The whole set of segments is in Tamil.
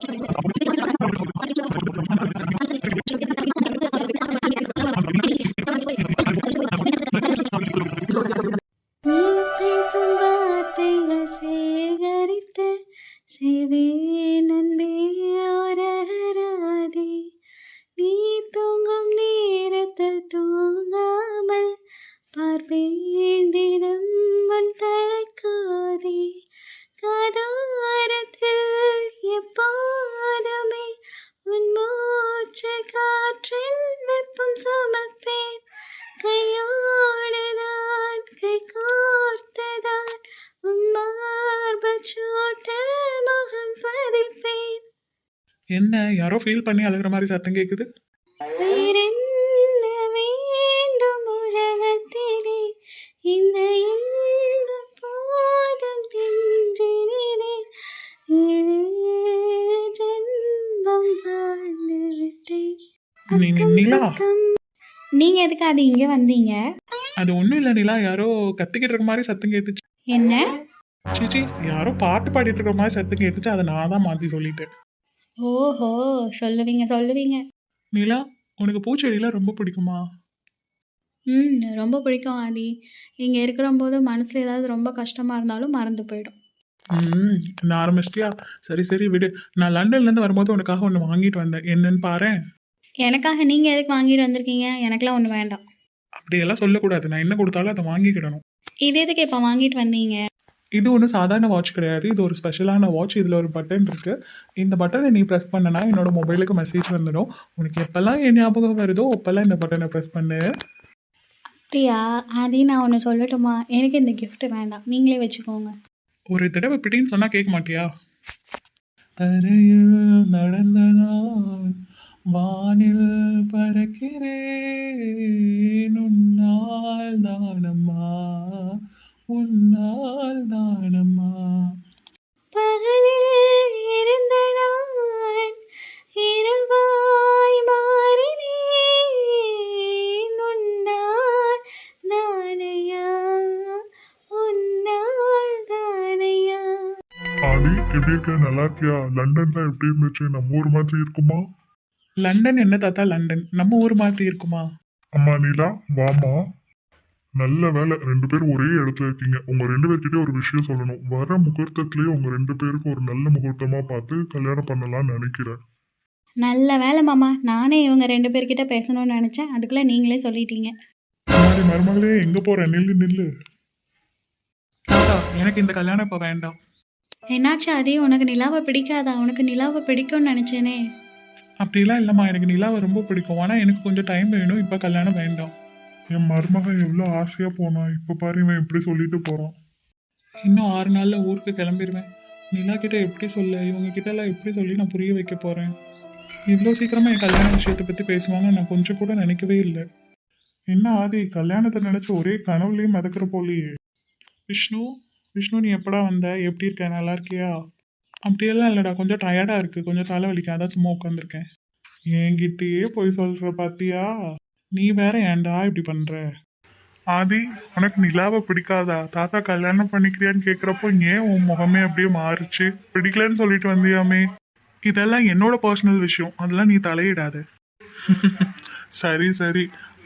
நீ பேசும் வார்த்தைகள் சேகரித்து செய்வேன் அன்பே ஓரகராதி. நீ தூங்கும் நேரத்தில் தூங்காமல் பார்ப்பேன் தினம் உன் தலைக்கோதி. கதாரத்தில் எப்போதுமே உன் மூச்சு காற்றின் வெப்பம் சுமப்பேன். கையோடுதான் கை கோர்த்துதான் உன் மார்பு சூட்டில் முகம் பதிப்பேன். என்ன யாரோ ஃபீல் பண்ணி அழுகிற மாதிரி சத்தம் கேட்குது. வேறென்ன வேண்டும் உலகத்திலே, இந்த இன்பம் போதும் என்றினேன். ஏழு ஜென்மம் வாழ்ந்து விட்டேன். நிலா, நீங்க எதுக்கு அது இங்க வந்தீங்க? அது ஒன்றும் இல்லை நிலா, யாரோ கத்திக்கிட்டு இருக்க மாதிரி சத்தம் கேட்டுச்சு. என்ன? சிச்சி, யாரோ பாட்டு பாடிட்டு இருக்கிற மாதிரி சத்தம் கேட்டுச்சு, அதை நான் தான் மாற்றி சொல்லிட்டேன். ஓஹோ, சொல்லுவீங்க சொல்லுவீங்க. நிலா, உனக்கு பூச்செடியெலாம் ரொம்ப பிடிக்குமா? ரொம்ப பிடிக்கும் ஆதி. இங்க இருக்கிற போது மனசுல ஏதாவது ரொம்ப கஷ்டமா இருந்தாலும் மறந்து போயிடும். நான் ஆரம்பிச்சிட்டியா? சரி சரி விடு. நான் லண்டன்லேருந்து வரும்போது உனக்காக ஒன்று வாங்கிட்டு வந்தேன், என்னன்னு பாரு. எனக்காக நீங்க எதுக்கு வாங்கிட்டு வந்திருக்கீங்க? எனக்கெல்லாம் ஒண்ணு வேண்டாம். அப்படியெல்லாம் சொல்லக்கூடாது, நான் என்ன கொடுத்தாலும் அதை வாங்கிக்கிடணும். இது எதுக்கு இப்ப வாங்கிட்டு வந்தீங்க? இது ஒன்றும் சாதாரண வாட்ச் கிடையாது, இது ஒரு ஸ்பெஷலான வாட்ச். இதில் ஒரு பட்டன் இருக்குது. இந்த பட்டனை நீ ப்ரெஸ் பண்ணனா என்னோட மொபைலுக்கு மெசேஜ் வந்துடும். உனக்கு எப்போல்லாம் என் ஞாபகம் வருதோ அப்போல்லாம் இந்த பட்டனை ப்ரெஸ் பண்ணு. அப்படியா ஆதி, நான் ஒன்று சொல்லட்டுமா? எனக்கு இந்த gift வேண்டாம், நீங்களே வச்சுக்கோங்க. ஒரு தடவை பிடின்னு சொன்னால் கேட்க மாட்டியா? தரையில் நடந்த நான் வானில் பறக்கிறேன், உன்னால் தானம்மா, உன்னால் தானம்மா. பகலில் இருந்த நான் இரவாய் மாறினேன், உன்னால் தானையா, உன்னால் தானையா. ஆதி, எப்படி இருக்க? நல்லா இருக்கியா? லண்டன்ல எப்படி இருந்துச்சு? நம்ம ஊர் மாதிரி இருக்குமா? லண்டன் என்ன தாத்தா லண்டன், நம்ம ஊர் மாதிரி இருக்குமா? அம்மா நீலா, வாமா. நல்ல வேலை, 2 பேரும் ஒரே இடத்துல இருக்கீங்க. உங்க 2 பேர்கிட்ட ஒரு விஷயம் சொல்லணும். வர முகூர்த்தத்திலேயே உங்க 2 பேருக்கும் ஒரு நல்ல முகூர்த்தமா பார்த்து கல்யாணம் பண்ணலாம்னு நினைக்கிறேன். நல்ல வேலை மாமா, நானே இவங்க 2 பேர்கிட்ட பேசணும்னு நினைச்சேன், அதுக்குள்ள நீங்களே சொல்லிட்டீங்க. மாதிரி மருமகளே, எங்க போற? நில்லு நில்லு. தாத்தா, எனக்கு இந்த கல்யாணம் இப்போ வேண்டாம். என்னாச்சு ஆதி, உனக்கு நிலாவை பிடிக்காதா? உனக்கு நிலாவை பிடிக்கும்னு நினைச்சேனே. அப்படிலாம் இல்லைம்மா, எனக்கு நிலாவை ரொம்ப பிடிக்கும். ஆனால் எனக்கு கொஞ்சம் டைம் வேணும், இப்போ கல்யாணம் வேண்டாம். என் மருமகன் எவ்வளோ ஆசையா போனா, இப்ப பாரு இவன் எப்படி சொல்லிட்டு போறான். இன்னும் 6 நாளில் ஊருக்கு கிளம்பிடுவேன். நிலா கிட்ட எப்படி சொல்ல, இவங்க கிட்டலாம் எப்படி சொல்லி நான் புரிய வைக்க போகிறேன்? இவ்வளோ சீக்கிரமாக என் கல்யாண விஷயத்தை பற்றி பேசுவாங்க நான் கொஞ்சம் கூட நினைக்கவே இல்லை. என்ன ஆதி, கல்யாணத்தை நினைச்சு ஒரே கனவுலையும் மிதக்கிற போலியே. விஷ்ணு, விஷ்ணு நீ எப்படா வந்த? எப்படி இருக்க? நல்லா இருக்கியா? அப்படியெல்லாம் இல்லைடா, கொஞ்சம் டயர்டாக இருக்குது, கொஞ்சம் தலைவலிக்க, அதான் சும்மா உட்காந்துருக்கேன். என்கிட்டயே போய் சொல்ற பாத்தியா? நீ வேற ஏன்டா இப்படி பண்ணுற? ஆதி, உனக்கு நிலாவை பிடிக்காதா? தாத்தா கல்யாணம் பண்ணிக்கிறியான்னு கேட்குறப்போ ஏன் உன் முகமே அப்படியே மாறுச்சு? பிடிக்கலன்னு சொல்லிட்டு வந்தியாமே. இதெல்லாம் என்னோட பர்சனல் விஷயம், அதெல்லாம் நீ தலையிடாத. சரி சரி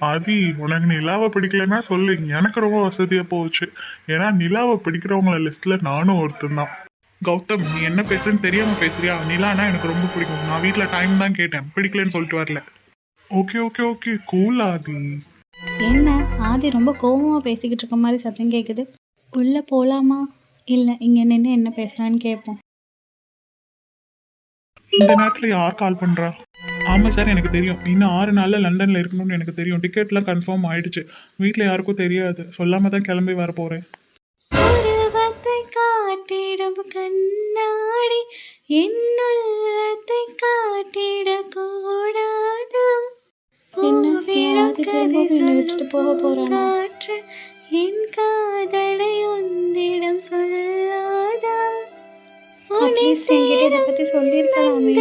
ஆதி, உனக்கு நிலாவை பிடிக்கலன்னா சொல்லு, எனக்கு ரொம்ப வசதியாக போச்சு. ஏன்னா நிலாவை பிடிக்கிறவங்கள லிஸ்ட்ல நானும் ஒருத்தன் தான். கௌதம், நீ என்ன பேசுறேன்னு தெரியாம பேசுறியா? நிலானா எனக்கு ரொம்ப பிடிக்கும். நான் வீட்டில் டைம் தான் கேட்டேன், பிடிக்கலன்னு சொல்லிட்டு வரல. ஓகே ஓகே ஓகே, கூல் ஆதி. என்ன ஆதி ரொம்ப கோவமா பேசிக்கிட்டு இருக்க மாதிரி சத்தம் கேட்குது. உள்ள போலாமா? இல்லை இங்க நின்று என்ன பேசுறான்னு கேட்போம். இந்த நேரத்தில் யார் கால் பண்ணுறா? ஆமாம் சார், எனக்கு தெரியும். இன்னும் 6 நாளில் லண்டனில் இருக்கணும்னு எனக்கு தெரியும். டிக்கெட்லாம் கன்ஃபார்ம் ஆயிடுச்சு. வீட்டில் யாருக்கும் தெரியாது. சொல்லாமல் தான் கிளம்பி வர போகிறேன். உருவத்தை காட்டிடும் கண்ணாடி என்னுள்ளத்தை காட்டிடக்கூடாது. விட்டுட்டு போக போறாங்க. காற்று என் காதலை உன்னிடம் சொல்லாதா? உன்னை இதை பற்றி சொல்லியிருக்கலாமே.